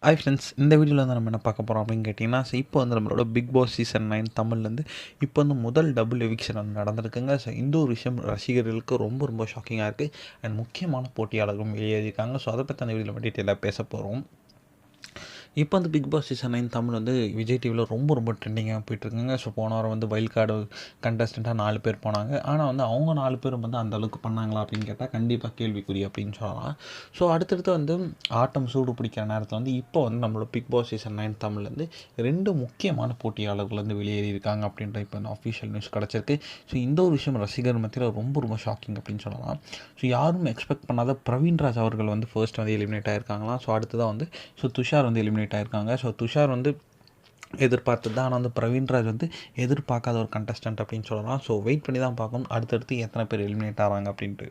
Hi friends, இந்த வீடியோவில் வந்து நம்ம என்ன பார்க்க போகிறோம் அப்படின்னு கேட்டிங்கன்னா, இப்போ வந்து நம்மளோட பிக் பாஸ் சீசன் 9 தமிழ்லேருந்து இப்போ வந்து முதல் டபுள் எவிக்ஷன் வந்து நடந்திருக்குங்க. ஸோ இந்த ஒரு விஷயம் ரசிகர்களுக்கு ரொம்ப ரொம்ப ஷாக்கிங்காக இருக்குது. அண்ட் முக்கியமான போட்டியாளர்களும் வெளியேறியிருக்காங்க. ஸோ அதை பற்றி அந்த வீடியோவில் டீட்டெயிலாக பேச போகிறோம். இப்போ வந்து பிக் பாஸ் சீசன் 9 தமிழ் வந்து விஜய் டிவியில் ரொம்ப ரொம்ப ட்ரெண்டிங்காக போயிட்டுருக்குங்க. ஸோ போன வாரம் வந்து வைல்ட் கார்டு கண்டஸ்டண்ட்டாக 4 பேர் போனாங்க. ஆனால் வந்து அவங்க 4 பேரும் வந்து அந்தளவுக்கு பண்ணாங்களா அப்படின்னு கேட்டால் கண்டிப்பாக கேள்விக்குறி அப்படின்னு சொல்லலாம். ஸோ அடுத்தடுத்து வந்து ஆட்டம் சூடு பிடிக்கிற நேரத்தில் வந்து இப்போ வந்து நம்மளோட பிக் பாஸ் சீசன் 9 தமிழ்லேருந்து 2 முக்கியமான போட்டியாளர்கள் வந்து வெளியேறியிருக்காங்க அப்படின்ற இப்போ வந்து அஃபிஷியல் நியூஸ் கிடச்சிருக்கு. ஸோ இந்த ஒரு விஷயம் ரசிகர் மத்தியில் ரொம்ப ரொம்ப ஷாக்கிங் அப்படின்னு சொல்லலாம். ஸோ யாரும் எக்ஸ்பெக்ட் பண்ணாத பிரவீன்ராஜ் அவர்கள் வந்து ஃபர்ஸ்ட் வந்து எலிமினேட் ஆகிருக்காங்களாம். ஸோ அடுத்ததாக வந்து துஷார் வந்து எலிமினேட் ஆகிருக்காங்க. ஸோ துஷார் வந்து எதிர்பார்த்தது தான். ஆனால் வந்து பிரவீன்ராஜ் வந்து எதிர்பார்க்காத ஒரு கண்டஸ்டன்ட் அப்படின்னு சொல்லலாம். ஸோ வெயிட் பண்ணி தான் பார்க்கணும் அடுத்தடுத்து எத்தனை பேர் எலிமினேட் ஆகிறாங்க அப்படின்ட்டு.